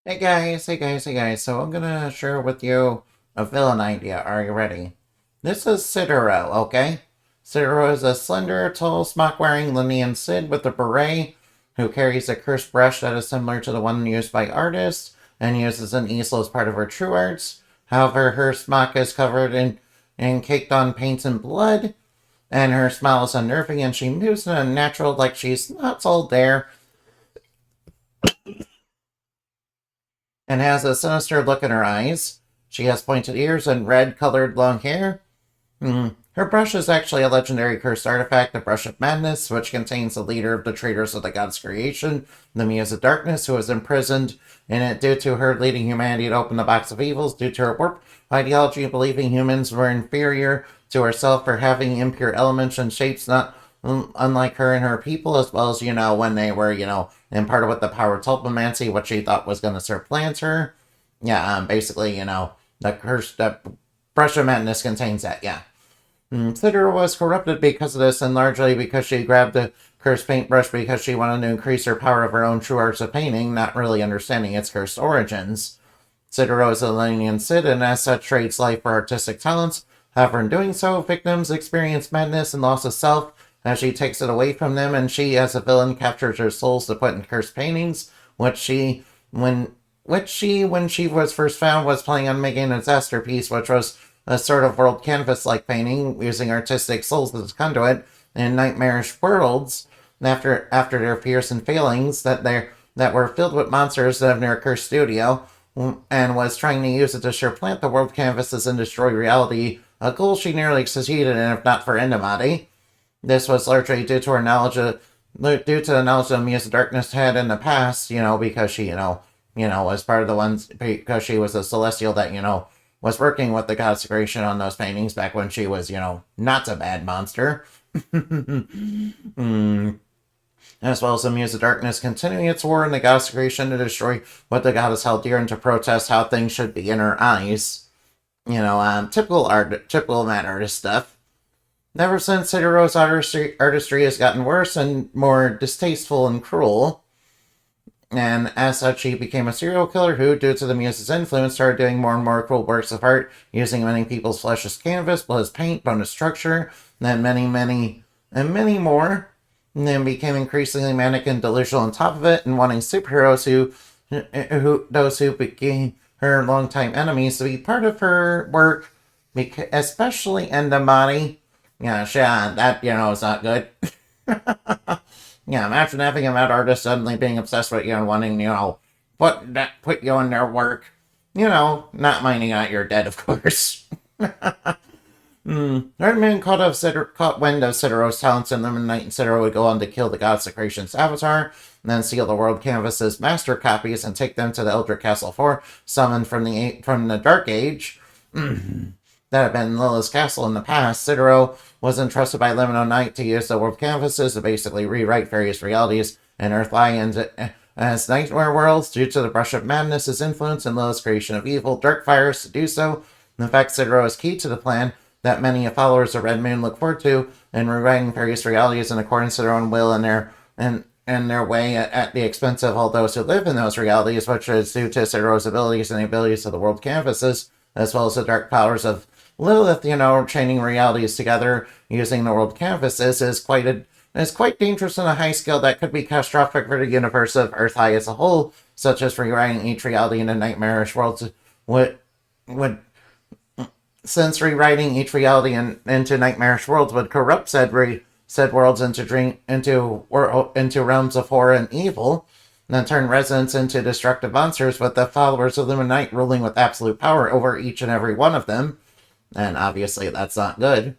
Hey guys. So I'm gonna share with you a villain idea. Are you ready? This is Sidero, okay? Sidero is a slender, tall, smock-wearing Linnean Sid with a beret who carries a cursed brush that is similar to the one used by artists and uses an easel as part of her true arts. However, her smock is covered in caked on paints and blood, and her smile is unnerving, and she moves in a natural like she's not all there and has a sinister look in her eyes. She has pointed ears and red colored long hair. Her brush is actually a legendary cursed artifact, the Brush of Madness, which contains the leader of the traitors of the gods' creation, the Muse of Darkness, who was imprisoned in it due to her leading humanity to open the box of evils, due to her warped ideology of believing humans were inferior to herself for having impure elements and shapes not unlike her and her people, as well as, when they were, imparted with the power of tulpomancy, what she thought was going to supplant her. Yeah, basically, the curse, the Brush of Madness contains that, yeah. Sidero was corrupted because of this, and largely because she grabbed the cursed paintbrush because she wanted to increase her power of her own true arts of painting, not really understanding its cursed origins. Sidero is a Linnean Sid, and as such trades life for artistic talents. However, in doing so, victims experience madness and loss of self as she takes it away from them, and she, as a villain, captures their souls to put in cursed paintings, when she was first found, was planning on making a masterpiece, which was a sort of world canvas-like painting using artistic souls as conduit in nightmarish worlds. After their fears and failings that were filled with monsters that have near cursed studio, and was trying to use it to supplant the world canvases and destroy reality, a goal she nearly succeeded in if not for Endemati. This was largely due to the knowledge the Muse of Darkness had in the past, because she, was part of the ones, because she was a celestial that, was working with the gods of creation on those paintings back when she was, not a bad monster. As well as the Muse of Darkness continuing its war in the goddess of creation to destroy what the goddess held dear and to protest how things should be in her eyes. Typical mad artist stuff. Ever since Sidero's artistry has gotten worse and more distasteful and cruel, and as such, he became a serial killer who, due to the Muse's influence, started doing more and more cruel works of art, using many people's flesh as canvas, blood as paint, bone as structure, and then many more, and then became increasingly manic and delusional on top of it, and wanting superheroes those who became her longtime enemies to be part of her work, especially Endemati. Yeah, that, is not good. Yeah, imagine having a mad artist suddenly being obsessed with you and wanting, put you in their work. Not minding out you're dead, of course. Erdman caught wind of Sidero's talents in them, and Sidero would go on to kill the goddess of creation's avatar, and then steal the world canvas's master copies and take them to the Eldritch Castle 4, summoned from the Dark Age. That had been Lilith's castle in the past. Sidero was entrusted by Limino Knight to use the world canvases to basically rewrite various realities in Earthlions as nightmare worlds due to the Brush of Madness's influence and Lilith's creation of evil dark fires to do so. In fact, Sidero is key to the plan that many followers of Red Moon look forward to in rewriting various realities in accordance to their own will and their way at the expense of all those who live in those realities, which is due to Sidero's abilities and the abilities of the world canvases, as well as the dark powers of Lilith, chaining realities together using the world canvases is quite dangerous and a high skill that could be catastrophic for the universe of Earth High as a whole, such as rewriting each reality into nightmarish worlds since rewriting each reality into nightmarish worlds would corrupt said worlds into realms of horror and evil, and then turn residents into destructive monsters with the followers of Luminite ruling with absolute power over each and every one of them. And obviously that's not good.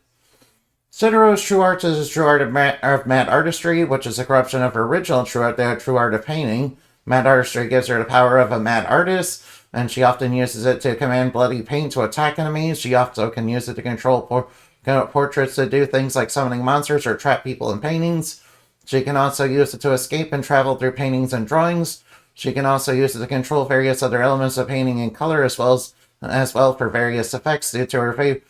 Sidero's true art is his true art of mad artistry, which is a corruption of her original true art, the true art of painting. Mad artistry gives her the power of a mad artist, and she often uses it to command bloody paint to attack enemies. She also can use it to control portraits to do things like summoning monsters or trap people in paintings. She can also use it to escape and travel through paintings and drawings. She can also use it to control various other elements of painting and color, as well for various effects due to her favorite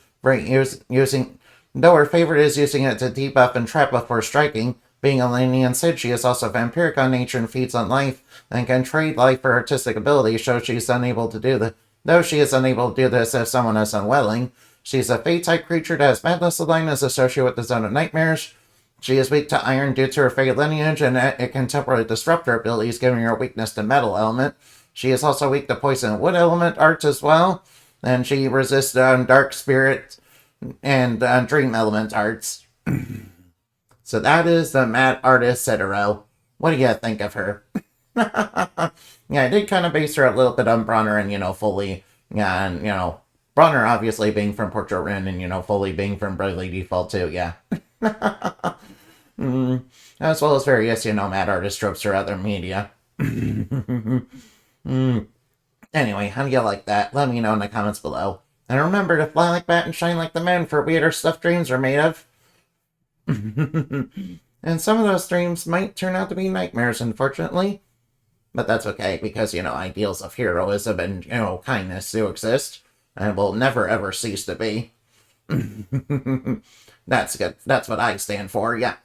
though her favorite is using it to debuff and trap before striking. Being a lenient Sid, she is also vampiric on nature and feeds on life, and can trade life for artistic ability, so she's unable to do the though she is unable to do this if someone is unwilling. She's a Fey-type creature that has madness line is associated with the Zone of Nightmares. She is weak to iron due to her Fey lineage, and it can temporarily disrupt her abilities, giving her a weakness to metal element. She is also weak to poison and wood element arts as well, and she resists dark spirit and dream element arts. So that is the mad artist Sidero. What do you think of her? Yeah, I did kind of base her a little bit on Bronner and, Foley. Yeah, and, Bronner obviously being from Portrait Rin and, Foley being from Bravely Default too, yeah. As well as various, mad artist tropes or other media. Anyway, how do you like that? Let me know in the comments below. And remember to fly like bat and shine like the moon for weirder stuff dreams are made of. And some of those dreams might turn out to be nightmares, unfortunately. But that's okay, because, ideals of heroism and, kindness do exist, and will never ever cease to be. That's good. That's what I stand for, yeah.